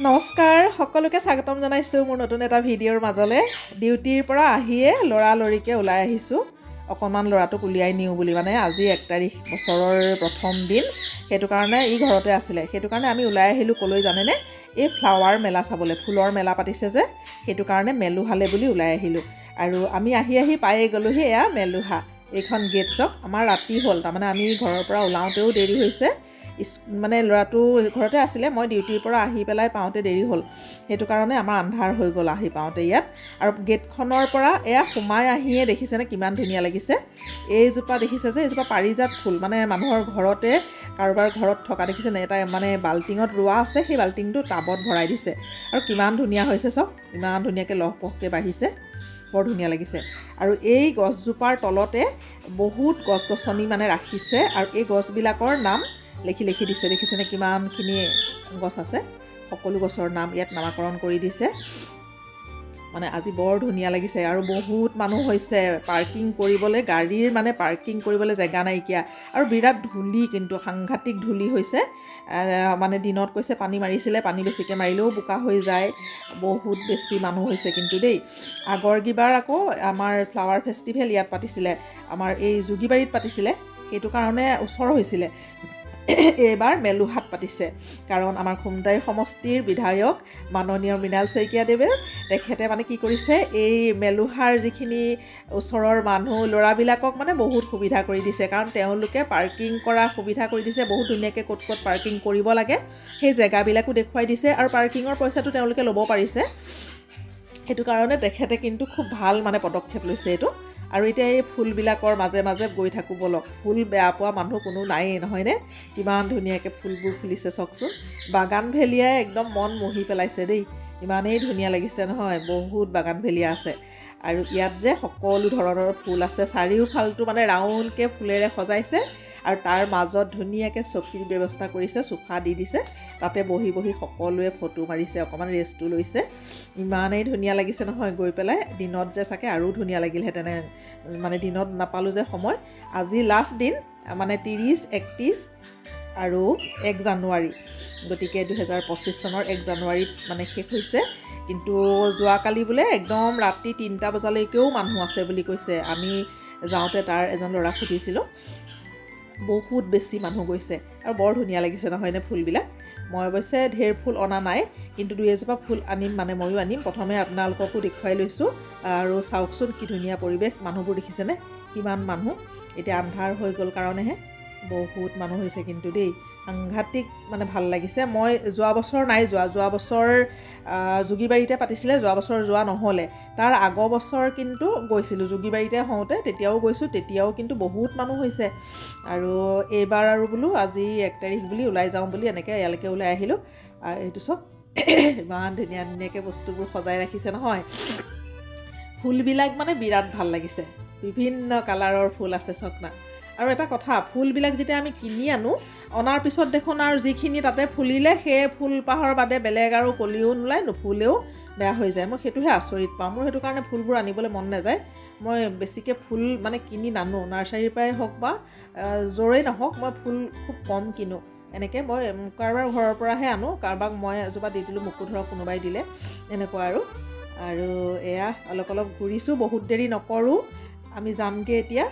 নমস্কাৰ সকলোকে স্বাগতম জনাইছোঁ মোৰ নতুন এটা ভিডিঅ'ৰ মাজলৈ। ডিউটিৰ পৰা আহিয়ে লৰালৰিকৈ ওলাই আহিছোঁ, অকণমান ল'ৰাটোক উলিয়াই নিওঁ বুলি। মানে আজি 1 তাৰিখ, বছৰৰ প্ৰথম দিন, সেইটো কাৰণে ই ঘৰতে আছিলে। সেইটো কাৰণে আমি ওলাই আহিলোঁ ক'লৈ জানেনে? এই ফ্লাৱাৰ মেলা চাবলৈ, ফুলৰ মেলা পাতিছে যে, সেইটো কাৰণে মেলুহালে বুলি ওলাই আহিলোঁ। আৰু আমি আহি পায়ে গ'লোহি এয়া মেলুহা। এইখন গেট চক। আমাৰ ৰাতি হ'ল, তাৰমানে আমি ঘৰৰ পৰা ওলাওঁতেও দেৰি হৈছে। মানে ল'ৰাটো ঘৰতে আছিলে, মই ডিউটিৰ পৰা আহি পেলাই পাওঁতে দেৰি হ'ল, সেইটো কাৰণে আমাৰ আন্ধাৰ হৈ গ'ল আহি পাওঁতে ইয়াত। আৰু গেটখনৰ পৰা এয়া সোমাই আহিয়ে দেখিছেনে কিমান ধুনীয়া লাগিছে। এইজোপা দেখিছে যে, এইজোপা পাৰিজাত ফুল, মানে মানুহৰ ঘৰতে কাৰোবাৰ ঘৰত থকা দেখিছেনে? এটা মানে বাল্টিঙত ৰোৱা আছে, সেই বাল্টিংটো টাবত ভৰাই দিছে। আৰু কিমান ধুনীয়া হৈছে চাওক, ইমান ধুনীয়াকৈ লহপহকৈ বাঢ়িছে, বৰ ধুনীয়া লাগিছে। আৰু এই গছজোপাৰ তলতে বহুত গছ গছনি মানে ৰাখিছে, আৰু এই গছবিলাকৰ নাম লিখি দিছে। দেখিছেনে কিমানখিনি গছ আছে? সকলো গছৰ নাম ইয়াত নামাকৰণ কৰি দিছে। মানে আজি বৰ ধুনীয়া লাগিছে। আৰু বহুত মানুহ হৈছে পাৰ্কিং কৰিবলৈ, গাড়ীৰ মানে পাৰ্কিং কৰিবলৈ জেগা নাইকিয়া। আৰু বিৰাট ধূলি, কিন্তু সাংঘাতিক ধূলি হৈছে। মানে দিনত কৈছে পানী মাৰিছিলে, পানী বেছিকৈ মাৰিলেও বোকা হৈ যায়। বহুত বেছি মানুহ হৈছে কিন্তু দেই। আগৰ কিবাৰ আকৌ আমাৰ ফ্লাৱাৰ ফেষ্টিভেল ইয়াত পাতিছিলে, আমাৰ এই যোগীবাৰীত পাতিছিলে, সেইটো কাৰণে ওচৰ হৈছিলে। এইবাৰ মেলুহাত পাতিছে, কাৰণ আমাৰ খুমটাই সমষ্টিৰ বিধায়ক মাননীয় মৃণাল শইকীয়াদেৱে তেখেতে মানে কি কৰিছে, এই মেলুহাৰ যিখিনি ওচৰৰ মানুহ ল'ৰাবিলাকক মানে বহুত সুবিধা কৰি দিছে। কাৰণ তেওঁলোকে পাৰ্কিং কৰা সুবিধা কৰি দিছে, বহুত ধুনীয়াকৈ ক'ত পাৰ্কিং কৰিব লাগে সেই জেগাবিলাকো দেখুৱাই দিছে, আৰু পাৰ্কিঙৰ পইচাটো তেওঁলোকে ল'ব পাৰিছে। সেইটো কাৰণে তেখেতে কিন্তু খুব ভাল মানে পদক্ষেপ লৈছে এইটো। আৰু এতিয়া এই ফুলবিলাকৰ মাজে মাজে গৈ থাকোঁ ব'লক। ফুল বেয়া পোৱা মানুহ কোনো নায়েই, নহয়নে? কিমান ধুনীয়াকৈ ফুলবোৰ ফুলিছে চাওকচোন। বাগানভেলিয়াই একদম মন মোহি পেলাইছে দেই, ইমানেই ধুনীয়া লাগিছে নহয়। বহুত বাগানভেলিয়া আছে, আৰু ইয়াত যে সকলো ধৰণৰ ফুল আছে। চাৰিওফালটো মানে ৰাউণ্ডকৈ ফুলেৰে সজাইছে, আৰু তাৰ মাজত ধুনীয়াকৈ চকীৰ ব্যৱস্থা কৰিছে, চোফা দি দিছে, তাতে বহি সকলোৱে ফটো মাৰিছে, অকণমান ৰেষ্টো লৈছে। ইমানেই ধুনীয়া লাগিছে নহয় গৈ পেলাই। দিনত যে চাগে আৰু ধুনীয়া লাগিলহেঁতেন, মানে দিনত নাপালোঁ যে সময়। আজি লাষ্ট দিন, মানে 30, 31 আৰু 1 জানুৱাৰী, গতিকে 2025 চনৰ 1 জানুৱাৰীত মানে শেষ হৈছে। কিন্তু যোৱাকালি বোলে একদম ৰাতি 3টা বজালৈকেও মানুহ আছে বুলি কৈছে। আমি যাওঁতে তাৰ এজন ল'ৰাক সুধিছিলোঁ, বহুত বেছি মানুহ গৈছে। আৰু বৰ ধুনীয়া লাগিছে নহয়নে ফুলবিলাক? মই অৱশ্যে ঢেৰ ফুল অনা নাই, কিন্তু 2-এজোপা ফুল আনিম, মানে ময়ো আনিম। প্ৰথমে আপোনালোককো দেখুৱাই লৈছোঁ। আৰু চাওকচোন কি ধুনীয়া পৰিৱেশ, মানুহবোৰ দেখিছেনে কিমান মানুহ? এতিয়া আন্ধাৰ হৈ গ'ল কাৰণেহে বহুত মানুহ হৈছে কিন্তু দেই, সাংঘাতিক মানে ভাল লাগিছে। মই যোৱা বছৰ নাই যোৱা বছৰ যোগীবাৰীতে পাতিছিলে, যোৱা বছৰ যোৱা নহ'লে। তাৰ আগৰ বছৰ কিন্তু গৈছিলোঁ, যোগীবাৰীতে হওঁতে তেতিয়াও গৈছোঁ, তেতিয়াও কিন্তু বহুত মানুহ হৈছে। আৰু এইবাৰ আৰু বোলো আজি 1 তাৰিখ বুলি ওলাই যাওঁ বুলি এনেকৈ ইয়ালৈকে ওলাই আহিলোঁ। এইটো চব ইমান ধুনীয়াকৈ বস্তুবোৰ সজাই ৰাখিছে নহয়। ফুলবিলাক মানে বিৰাট ভাল লাগিছে, বিভিন্ন কালাৰৰ ফুল আছে চক না। আৰু এটা কথা, ফুলবিলাক যেতিয়া আমি কিনি অনাৰ পিছত দেখোন আৰু যিখিনি তাতে ফুলিলে, সেই ফুলপাহৰ বাদে বেলেগ আৰু কলিও নোলায়, নুফুলেও বেয়া হৈ যায়। মই সেইটোহে আচৰিত পাওঁ। মোৰ সেইটো কাৰণে ফুলবোৰ আনিবলৈ মন নাযায়। মই বেছিকৈ ফুল মানে কিনি নানো, নাৰ্চাৰীৰ পৰাই হওক বা য'ৰেই নহওক, মই ফুল খুব কম কিনো। এনেকৈ মই কাৰোবাৰ ঘৰৰ পৰাহে আনো, কাৰোবাক মই এজোপা দি দিলোঁ, মোকো ধৰক কোনোবাই দিলে, এনেকুৱা আৰু। আৰু এয়া অলপ ঘূৰিছোঁ, বহুত দেৰি নকৰোঁ, আমি যামগৈ এতিয়া।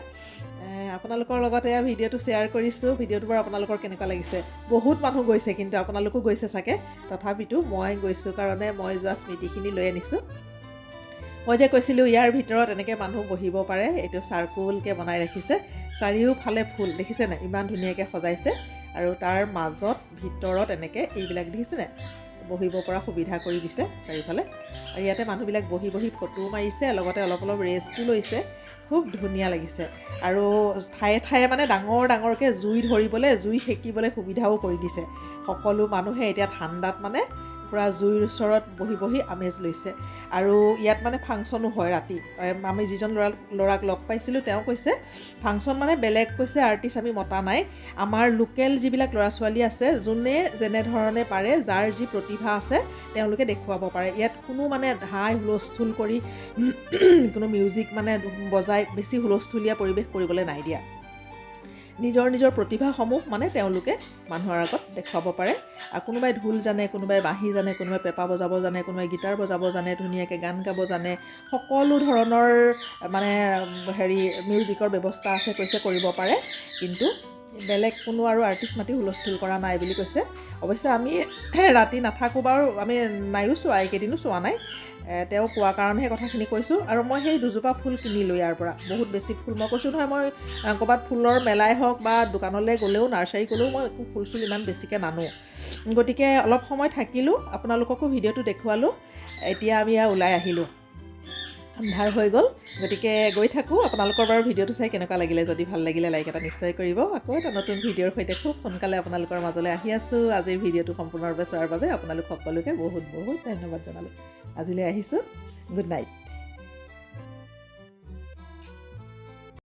আপোনালোকৰ লগত এয়া ভিডিঅ'টো শ্বেয়াৰ কৰিছোঁ। ভিডিঅ'টো বাৰু আপোনালোকৰ কেনেকুৱা লাগিছে? বহুত মানুহ গৈছে, কিন্তু আপোনালোকো গৈছে চাগে। তথাপিতো মই গৈছোঁ কাৰণে মই যোৱা স্মৃতিখিনি লৈ আনিছোঁ। মই যে কৈছিলোঁ ইয়াৰ ভিতৰত এনেকৈ মানুহ বহিব পাৰে, এইটো চাৰ্কুলকৈ বনাই ৰাখিছে, চাৰিওফালে ফুল দেখিছেনে ইমান ধুনীয়াকৈ সজাইছে। আৰু তাৰ মাজত ভিতৰত এনেকৈ এইবিলাক দেখিছেনে বহিব পৰা সুবিধা কৰি দিছে চাৰিওফালে। আৰু ইয়াতে মানুহবিলাক বহি ফটো মাৰিছে, লগতে অলপ ৰেষ্টো লৈছে। খুব ধুনীয়া লাগিছে। আৰু ঠায়ে মানে ডাঙৰকৈ জুই সেকিবলৈ সুবিধাও কৰি দিছে। সকলো মানুহে এতিয়া ঠাণ্ডাত মানে পূৰা জুইৰ ওচৰত বহি আমেজ লৈছে। আৰু ইয়াত মানে ফাংচনো হয় ৰাতি। আমি যিজন ল'ৰাক লগ পাইছিলোঁ তেওঁ কৈছে ফাংচন মানে বেলেগ কৈছে আৰ্টিষ্ট আমি মতা নাই, আমাৰ লোকেল যিবিলাক ল'ৰা ছোৱালী আছে, যোনে যেনেধৰণে পাৰে, যাৰ যি প্ৰতিভা আছে তেওঁলোকে দেখুৱাব পাৰে। ইয়াত কোনো মানে হাই হুলস্থুল কৰি কোনো মিউজিক মানে বজাই বেছি হুলস্থুলীয়া পৰিৱেশ কৰিবলৈ নাই দিয়া। নিজৰ প্ৰতিভাসমূহ মানে তেওঁলোকে মানুহৰ আগত দেখুৱাব পাৰে। আৰু কোনোবাই ঢোল জানে, কোনোবাই বাঁহী জানে, কোনোবাই পেঁপা বজাব জানে, কোনোবাই গীটাৰ বজাব জানে, ধুনীয়াকৈ গান গাব জানে, সকলো ধৰণৰ মানে মিউজিকৰ ব্যৱস্থা আছে কৈছে কৰিব পাৰে, কিন্তু বেলেগ কোনো আৰু আৰ্টিষ্ট মাতি হুলস্থুল কৰা নাই বুলি কৈছে। অৱশ্যে আমি ৰাতি নাথাকোঁ বাৰু, আমি নাইও চোৱা, এইকেইদিনো চোৱা নাই। তেওঁ কোৱা কাৰণেহে কথাখিনি কৈছোঁ। আৰু মই সেই দুজোপা ফুল কিনিলোঁ ইয়াৰ পৰা, বহুত বেছি ফুল। মই কৈছোঁ নহয়, মই ক'ৰবাত ফুলৰ মেলাই হওক বা দোকানলৈ গ'লেও, নাৰ্চাৰী গ'লেও মই একো ফুল চুল ইমান বেছিকৈ নানো। গতিকে অলপ সময় থাকিলোঁ, আপোনালোককো ভিডিঅ'টো দেখুৱালোঁ। এতিয়া আমি ওলাই আহিলোঁ, আন্ধাৰ হৈ গ'ল। গতিকে গৈ থাকোঁ। আপোনালোকৰ বাৰু ভিডিঅ'টো চাই কেনেকুৱা লাগিলে? যদি ভাল লাগিলে লাইক এটা নিশ্চয় কৰিব। আকৌ এটা নতুন ভিডিঅ'ৰ সৈতে খুব সোনকালে আপোনালোকৰ মাজলৈ আহি আছোঁ। আজিৰ ভিডিঅ'টো সম্পূৰ্ণৰূপে চোৱাৰ বাবে আপোনালোক সকলোকে বহুত বহুত ধন্যবাদ জনালোঁ। আজিলৈ আহিছোঁ। Good night.